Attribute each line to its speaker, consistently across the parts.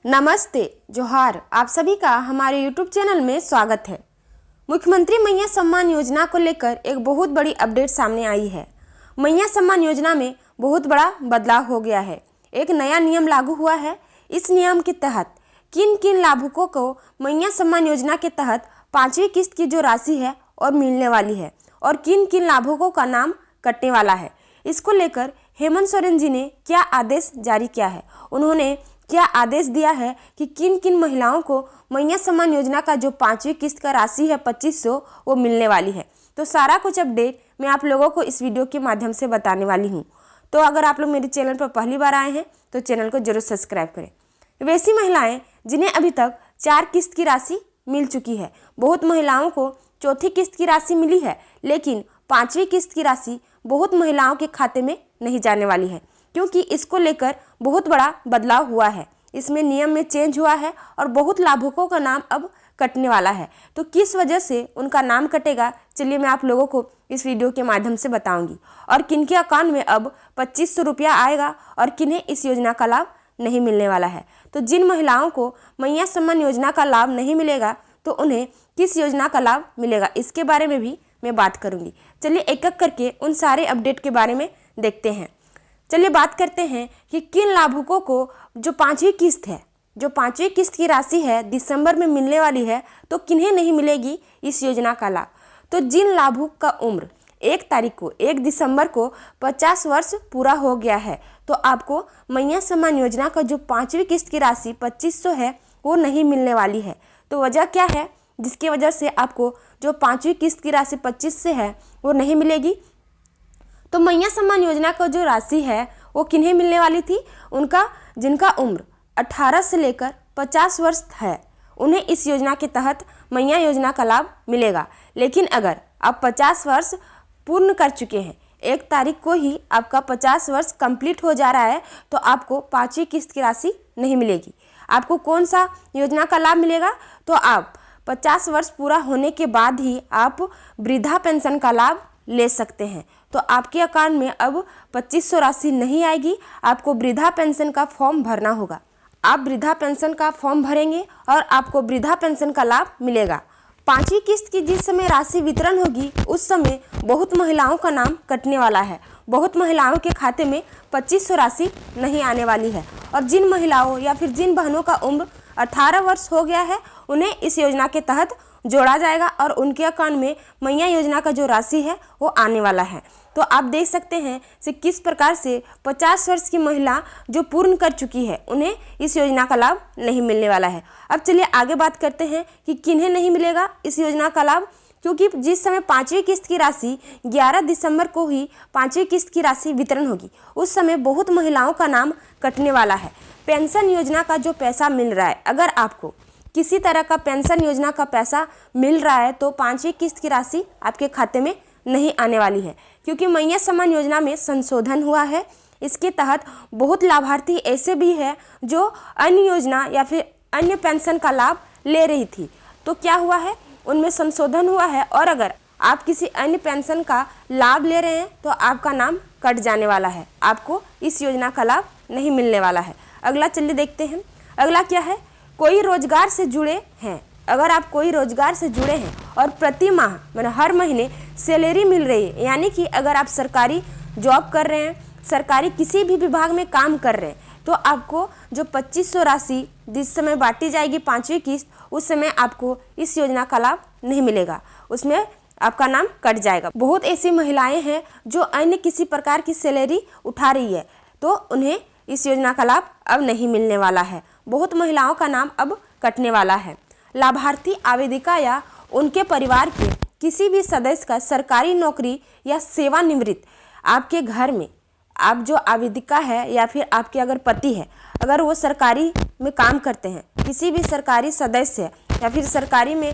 Speaker 1: नमस्ते, जोहार। आप सभी का हमारे YouTube चैनल में स्वागत है। मुख्यमंत्री मैया सम्मान योजना को लेकर एक बहुत बड़ी अपडेट सामने आई है। मैया सम्मान योजना में बहुत बड़ा बदलाव हो गया है। एक नया नियम लागू हुआ है। इस नियम के तहत किन किन लाभुकों को मैया सम्मान योजना के तहत 5वीं किस्त की जो राशि है और मिलने वाली है और किन किन लाभुकों का नाम कटने वाला है, इसको लेकर हेमंत सोरेन जी ने क्या आदेश जारी किया है। उन्होंने क्या आदेश दिया है कि किन किन महिलाओं को मैया सम्मान योजना का जो 5वीं किस्त का राशि है 2500 वो मिलने वाली है। तो सारा कुछ अपडेट मैं आप लोगों को इस वीडियो के माध्यम से बताने वाली हूँ। तो अगर आप लोग मेरे चैनल पर पहली बार आए हैं तो चैनल को जरूर सब्सक्राइब करें। वैसी महिलाएं जिन्हें अभी तक 4 किस्त की राशि मिल चुकी है, बहुत महिलाओं को चौथी किस्त की राशि मिली है, लेकिन 5वीं किस्त की राशि बहुत महिलाओं के खाते में नहीं जाने वाली है, क्योंकि इसको लेकर बहुत बड़ा बदलाव हुआ है। इसमें नियम में चेंज हुआ है और बहुत लाभुकों का नाम अब कटने वाला है। तो किस वजह से उनका नाम कटेगा, चलिए मैं आप लोगों को इस वीडियो के माध्यम से बताऊंगी। और किनके अकाउंट में अब 2500 रुपया आएगा और किन्हें इस योजना का लाभ नहीं मिलने वाला है। तो जिन महिलाओं को मैया सम्मान योजना का लाभ नहीं मिलेगा तो उन्हें किस योजना का लाभ मिलेगा, इसके बारे में भी मैं बात करूँगी। चलिए एक एक करके उन सारे अपडेट के बारे में देखते हैं। चलिए बात करते हैं कि किन लाभुकों को जो 5वीं किस्त है, जो 5वीं किस्त की राशि है दिसंबर में मिलने वाली है, तो किन्हें नहीं मिलेगी इस योजना का लाभ। तो जिन लाभुक का उम्र 1 तारीख को 1 दिसंबर को 50 वर्ष पूरा हो गया है, तो आपको मैया सम्मान योजना का जो 5वीं किस्त की राशि 2500 है वो नहीं मिलने वाली है। तो वजह क्या है जिसकी वजह से आपको जो 5वीं किस्त की राशि 25 से है वो नहीं मिलेगी। तो मैया सम्मान योजना का जो राशि है वो किन्हें मिलने वाली थी, जिनका उम्र 18 से लेकर 50 वर्ष है, उन्हें इस योजना के तहत मैया योजना का लाभ मिलेगा। लेकिन अगर आप 50 वर्ष पूर्ण कर चुके हैं, 1 तारीख को ही आपका 50 वर्ष कंप्लीट हो जा रहा है, तो आपको 5वीं किस्त की राशि नहीं मिलेगी। आपको कौन सा योजना का लाभ मिलेगा, तो आप 50 वर्ष पूरा होने के बाद ही आप वृद्धा पेंशन का लाभ ले सकते हैं। तो आपके अकाउंट में अब 2500 राशि नहीं आएगी, आपको वृद्धा पेंशन का फॉर्म भरना होगा। आप वृद्धा पेंशन का फॉर्म भरेंगे और आपको वृद्धा पेंशन का लाभ मिलेगा। 5वीं किस्त की जिस समय राशि वितरण होगी उस समय बहुत महिलाओं का नाम कटने वाला है। बहुत महिलाओं के खाते में 2500 राशि नहीं आने वाली है। और जिन महिलाओं या फिर जिन बहनों का उम्र 18 वर्ष हो गया है उन्हें इस योजना के तहत जोड़ा जाएगा और उनके अकाउंट में मैया योजना का जो राशि है वो आने वाला है। तो आप देख सकते हैं कि किस प्रकार से 50 वर्ष की महिला जो पूर्ण कर चुकी है उन्हें इस योजना का लाभ नहीं मिलने वाला है। अब चलिए आगे बात करते हैं कि किन्हें नहीं मिलेगा इस योजना का लाभ, क्योंकि जिस समय 5वीं किस्त की राशि 11 दिसंबर को ही 5वीं किस्त की राशि वितरण होगी, उस समय बहुत महिलाओं का नाम कटने वाला है। पेंशन योजना का जो पैसा मिल रहा है, अगर आपको किसी तरह का पेंशन योजना का पैसा मिल रहा है तो 5वीं किस्त की राशि आपके खाते में नहीं आने वाली है, क्योंकि मैया सम्मान योजना में संशोधन हुआ है। इसके तहत बहुत लाभार्थी ऐसे भी हैं जो अन्य योजना या फिर अन्य पेंशन का लाभ ले रही थी। तो क्या हुआ है, उनमें संशोधन हुआ है और अगर आप किसी अन्य पेंशन का लाभ ले रहे हैं तो आपका नाम कट जाने वाला है, आपको इस योजना का लाभ नहीं मिलने वाला है। अगला चलिए देखते हैं। अगला क्या है, कोई रोजगार से जुड़े हैं। अगर आप कोई रोजगार से जुड़े हैं और प्रति माह मतलब हर महीने सैलरी मिल रही है, यानी कि अगर आप सरकारी जॉब कर रहे हैं, सरकारी किसी भी विभाग में काम कर रहे हैं, तो आपको जो 2500 राशि जिस समय बांटी जाएगी 5वीं किस्त, उस समय आपको इस योजना का लाभ नहीं मिलेगा, उसमें आपका नाम कट जाएगा। बहुत ऐसी महिलाएं हैं जो अन्य किसी प्रकार की सैलरी उठा रही है, तो उन्हें इस योजना का लाभ अब नहीं मिलने वाला है। बहुत महिलाओं का नाम अब कटने वाला है। लाभार्थी आवेदिका या उनके परिवार के किसी भी सदस्य का सरकारी नौकरी या सेवानिवृत्त आपके घर में, आप जो आवेदिका है या फिर आपके अगर पति है, अगर वो सरकारी में काम करते हैं, किसी भी सरकारी सदस्य या फिर सरकारी में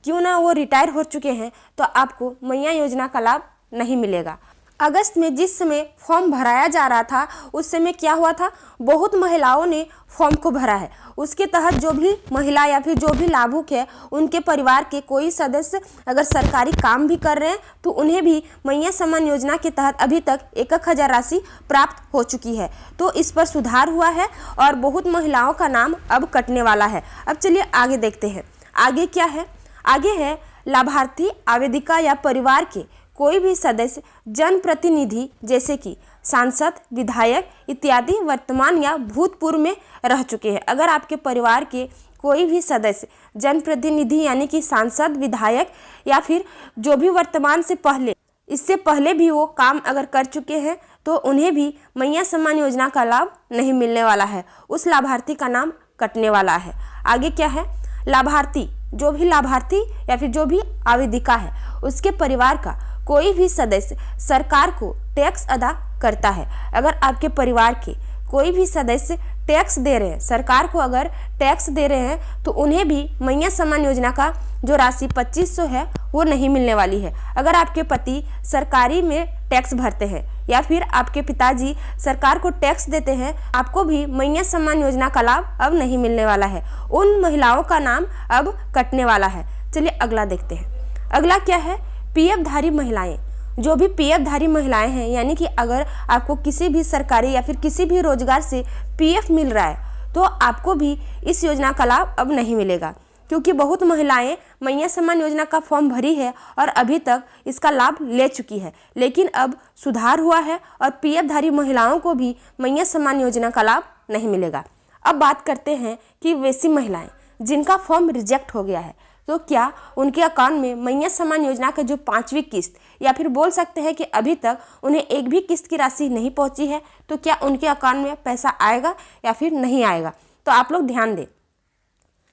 Speaker 1: क्यों ना वो रिटायर हो चुके हैं, तो आपको मैया योजना का लाभ नहीं मिलेगा। अगस्त में जिस समय फॉर्म भराया जा रहा था उस समय क्या हुआ था, बहुत महिलाओं ने फॉर्म को भरा है। उसके तहत जो भी महिला या फिर जो भी लाभुक है उनके परिवार के कोई सदस्य अगर सरकारी काम भी कर रहे हैं तो उन्हें भी मैया सम्मान योजना के तहत अभी तक 1,000 राशि प्राप्त हो चुकी है। तो इस पर सुधार हुआ है और बहुत महिलाओं का नाम अब कटने वाला है। अब चलिए आगे देखते हैं, आगे क्या है। आगे है लाभार्थी आवेदिका या परिवार के कोई भी सदस्य जनप्रतिनिधि जैसे कि सांसद, विधायक इत्यादि वर्तमान या भूतपूर्व में रह चुके हैं। अगर आपके परिवार के कोई भी सदस्य जनप्रतिनिधि यानी कि सांसद, विधायक या फिर जो भी वर्तमान से पहले, इससे पहले भी वो काम अगर कर चुके हैं तो उन्हें भी मैया सम्मान योजना का लाभ नहीं मिलने वाला है, उस लाभार्थी का नाम कटने वाला है। आगे क्या है, लाभार्थी, जो भी लाभार्थी या फिर जो भी आवेदिका है उसके परिवार का कोई भी सदस्य सरकार को टैक्स अदा करता है। अगर आपके परिवार के कोई भी सदस्य टैक्स दे रहे हैं, सरकार को अगर टैक्स दे रहे हैं तो उन्हें भी मैया सम्मान योजना का जो राशि 2500 है वो नहीं मिलने वाली है। अगर आपके पति सरकारी में टैक्स भरते हैं या फिर आपके पिताजी सरकार को टैक्स देते हैं, आपको भी मैया सम्मान योजना का लाभ अब नहीं मिलने वाला है। उन महिलाओं का नाम अब कटने वाला है। चलिए अगला देखते हैं। अगला क्या है, पीएफ धारी महिलाएं। जो भी पीएफ धारी महिलाएं हैं यानी कि अगर आपको किसी भी सरकारी या फिर किसी भी रोजगार से पीएफ मिल रहा है तो आपको भी इस योजना का लाभ अब नहीं मिलेगा, क्योंकि बहुत महिलाएं मैया सम्मान योजना का फॉर्म भरी है और अभी तक इसका लाभ ले चुकी है। लेकिन अब सुधार हुआ है और पीएफ धारी महिलाओं को भी मैया सम्मान योजना का लाभ नहीं मिलेगा। अब बात करते हैं कि वैसी महिलाएं जिनका फॉर्म रिजेक्ट हो गया है तो क्या उनके अकाउंट में मैया सम्मान योजना का जो 5वीं किस्त या फिर बोल सकते हैं कि अभी तक उन्हें एक भी किस्त की राशि नहीं पहुंची है, तो क्या उनके अकाउंट में पैसा आएगा या फिर नहीं आएगा। तो आप लोग ध्यान दें,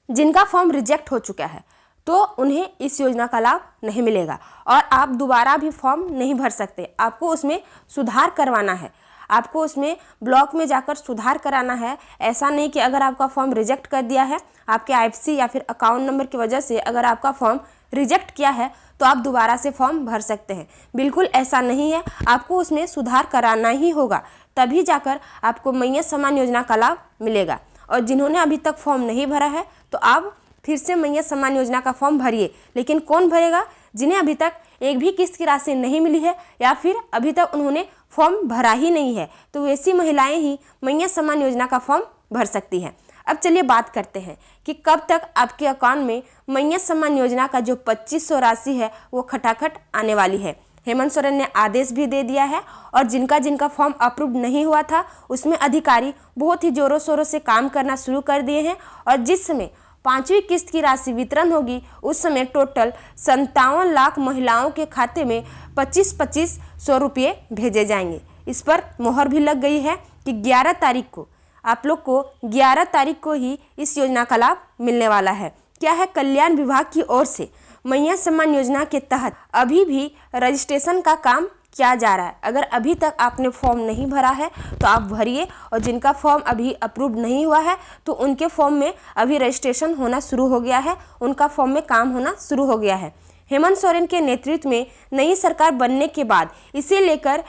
Speaker 1: जिनका फॉर्म रिजेक्ट हो चुका है तो उन्हें इस योजना का लाभ नहीं मिलेगा और आप दोबारा भी फॉर्म नहीं भर सकते। आपको उसमें सुधार करवाना है, आपको उसमें ब्लॉक में जाकर सुधार कराना है। ऐसा नहीं कि अगर आपका फॉर्म रिजेक्ट कर दिया है, आपके आईएफएससी या फिर अकाउंट नंबर की वजह से अगर आपका फॉर्म रिजेक्ट किया है तो आप दोबारा से फॉर्म भर सकते हैं। बिल्कुल ऐसा नहीं है, आपको उसमें सुधार कराना ही होगा, तभी जाकर आपको मैया सम्मान योजना का लाभ मिलेगा। और जिन्होंने अभी तक फॉर्म नहीं भरा है तो आप फिर से मैया सम्मान योजना का फॉर्म भरिए। लेकिन कौन भरेगा, जिन्हें अभी तक एक भी किस्त की राशि नहीं मिली है या फिर अभी तक उन्होंने फॉर्म भरा ही नहीं है, तो वैसी महिलाएं ही मैया सम्मान योजना का फॉर्म भर सकती हैं। अब चलिए बात करते हैं कि कब तक आपके अकाउंट में मैया सम्मान योजना का जो 2500 राशि है वो खटाखट आने वाली है। हेमंत सोरेन ने आदेश भी दे दिया है और जिनका जिनका फॉर्म अप्रूव नहीं हुआ था उसमें अधिकारी बहुत ही जोरों शोरों से काम करना शुरू कर दिए हैं और जिस समय 5वीं किस्त की राशि वितरण होगी उस समय टोटल 57 लाख महिलाओं के खाते में 25-2500 रुपये भेजे जाएंगे। इस पर मोहर भी लग गई है कि 11 तारीख को आप लोग को 11 तारीख को ही इस योजना का लाभ मिलने वाला है। क्या है, कल्याण विभाग की ओर से मैया सम्मान योजना के तहत अभी भी रजिस्ट्रेशन का काम किया जा रहा है। अगर अभी तक आपने फॉर्म नहीं भरा है तो आप भरिए और जिनका फॉर्म अभी अप्रूव नहीं हुआ है तो उनके फॉर्म में अभी रजिस्ट्रेशन होना शुरू हो गया है, उनका फॉर्म में काम होना शुरू हो गया है। हेमंत सोरेन के नेतृत्व में नई सरकार बनने के बाद इसे लेकर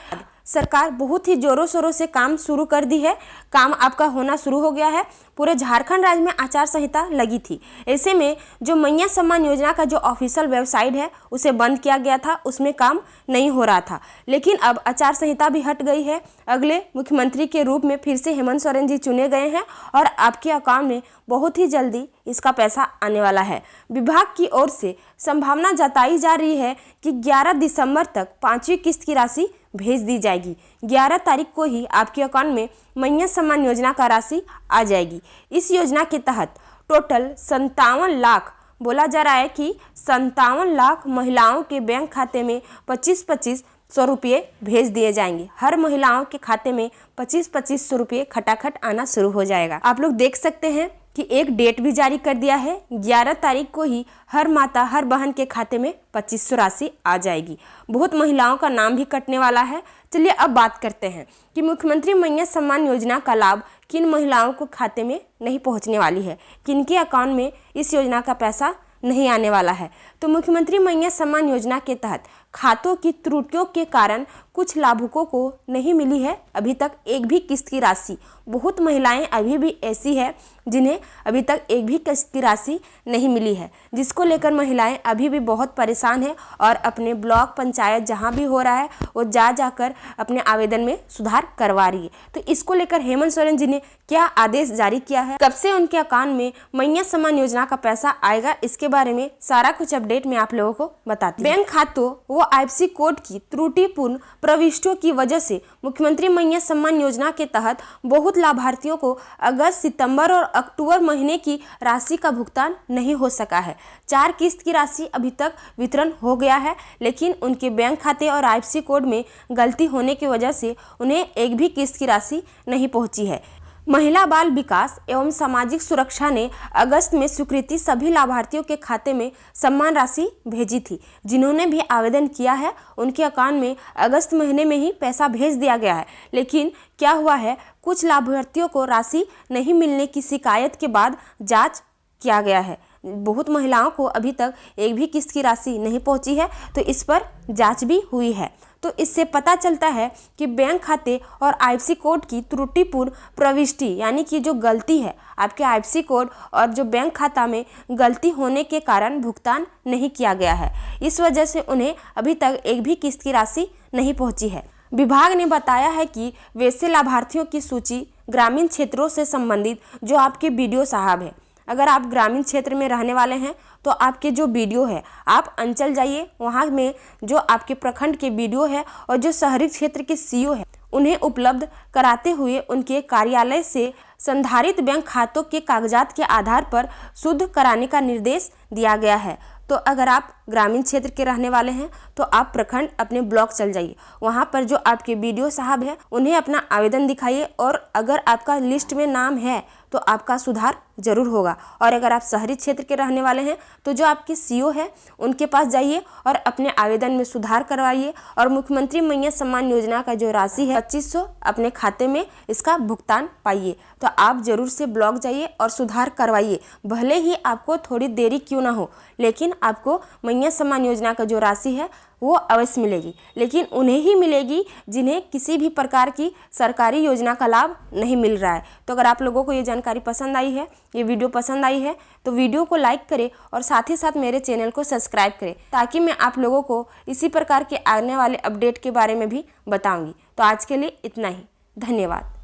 Speaker 1: सरकार बहुत ही जोरों शोरों से काम शुरू कर दी है। काम आपका होना शुरू हो गया है। पूरे झारखंड राज्य में आचार संहिता लगी थी, ऐसे में जो मैया सम्मान योजना का जो ऑफिशियल वेबसाइट है उसे बंद किया गया था, उसमें काम नहीं हो रहा था। लेकिन अब आचार संहिता भी हट गई है। अगले मुख्यमंत्री के रूप में फिर से हेमंत सोरेन जी चुने गए हैं और आपके अकाउंट में बहुत ही जल्दी इसका पैसा आने वाला है। विभाग की ओर से संभावना जताई जा रही है कि 11 दिसंबर तक 5वीं किस्त की राशि भेज दी जाएगी। 11 तारीख को ही आपके अकाउंट में मैया सम्मान योजना का राशि आ जाएगी। इस योजना के तहत टोटल 57 लाख, बोला जा रहा है कि 57 लाख महिलाओं के बैंक खाते में 25-2500 रुपये भेज दिए जाएंगे। हर महिलाओं के खाते में 25-2500 रुपये खटाखट आना शुरू हो जाएगा। आप लोग देख सकते हैं कि एक डेट भी जारी कर दिया है, 11 तारीख को ही हर माता हर बहन के खाते में 2500 राशि आ जाएगी। बहुत महिलाओं का नाम भी कटने वाला है। चलिए अब बात करते हैं कि मुख्यमंत्री मैया सम्मान योजना का लाभ किन महिलाओं को खाते में नहीं पहुंचने वाली है, किनके अकाउंट में इस योजना का पैसा नहीं आने वाला है। तो मुख्यमंत्री मैया सम्मान योजना के तहत खातों की त्रुटियों के कारण कुछ लाभुकों को नहीं मिली है अभी तक एक भी किस्त की राशि। बहुत महिलाएं अभी भी ऐसी है जिन्हें अभी तक एक भी किस्त की राशि नहीं मिली है, जिसको लेकर महिलाएं अभी भी बहुत परेशान है और अपने ब्लॉक पंचायत जहां भी हो रहा है वो जाकर अपने आवेदन में सुधार करवा रही है। तो इसको लेकर हेमंत सोरेन जी ने क्या आदेश जारी किया है, कब से उनके अकाउंट में मैया सम्मान योजना का पैसा आएगा, इसके बारे में सारा कुछ अपडेट मैं आप लोगों को बताती हूँ। बैंक खातों व IFSC कोड की त्रुटिपूर्ण प्रविष्टियों की वजह से मुख्यमंत्री मैया सम्मान योजना के तहत बहुत लाभार्थियों को अगस्त, सितंबर और अक्टूबर महीने की राशि का भुगतान नहीं हो सका है। 4 किस्त की राशि अभी तक वितरण हो गया है, लेकिन उनके बैंक खाते और IFSC कोड में गलती होने की वजह से उन्हें एक भी किस्त की राशि नहीं पहुंची है। महिला बाल विकास एवं सामाजिक सुरक्षा ने अगस्त में स्वीकृति सभी लाभार्थियों के खाते में सम्मान राशि भेजी थी। जिन्होंने भी आवेदन किया है उनके अकाउंट में अगस्त महीने में ही पैसा भेज दिया गया है, लेकिन क्या हुआ है, कुछ लाभार्थियों को राशि नहीं मिलने की शिकायत के बाद जांच किया गया है। बहुत महिलाओं को अभी तक एक भी किस्त की राशि नहीं पहुंची है, तो इस पर जांच भी हुई है। तो इससे पता चलता है कि बैंक खाते और IFSC कोड की त्रुटिपूर्ण प्रविष्टि यानी कि जो गलती है आपके IFSC कोड और जो बैंक खाता में गलती होने के कारण भुगतान नहीं किया गया है। इस वजह से उन्हें अभी तक एक भी किस्त की राशि नहीं पहुंची है। विभाग ने बताया है कि वैसे लाभार्थियों की सूची ग्रामीण क्षेत्रों से संबंधित जो आपके BDO साहब है, अगर आप ग्रामीण क्षेत्र में रहने वाले हैं तो आपके जो BDO है आप अंचल जाइए, वहाँ में जो आपके प्रखंड के BDO है और जो शहरी क्षेत्र के CO है उन्हें उपलब्ध कराते हुए उनके कार्यालय से संधारित बैंक खातों के कागजात के आधार पर शुद्ध कराने का निर्देश दिया गया है। तो अगर आप ग्रामीण क्षेत्र के रहने वाले हैं तो आप प्रखंड अपने ब्लॉक चल जाइए, वहाँ पर जो आपके BDO साहब हैं उन्हें अपना आवेदन दिखाइए और अगर आपका लिस्ट में नाम है तो आपका सुधार जरूर होगा। और अगर आप शहरी क्षेत्र के रहने वाले हैं तो जो आपके CO है उनके पास जाइए और अपने आवेदन में सुधार करवाइए और मुख्यमंत्री मैया सम्मान योजना का जो राशि है 2500 अपने खाते में इसका भुगतान पाइए। तो आप जरूर से ब्लॉक जाइए और सुधार करवाइए, भले ही आपको थोड़ी देरी क्यों ना हो, लेकिन आपको मैया सम्मान योजना का जो राशि है वो अवश्य मिलेगी, लेकिन उन्हें ही मिलेगी जिन्हें किसी भी प्रकार की सरकारी योजना का लाभ नहीं मिल रहा है। तो अगर आप लोगों को ये जानकारी पसंद आई है, ये वीडियो पसंद आई है तो वीडियो को लाइक करें और साथ ही साथ मेरे चैनल को सब्सक्राइब करें, ताकि मैं आप लोगों को इसी प्रकार के आने वाले अपडेट के बारे में भी बताऊंगी। तो आज के लिए इतना ही, धन्यवाद।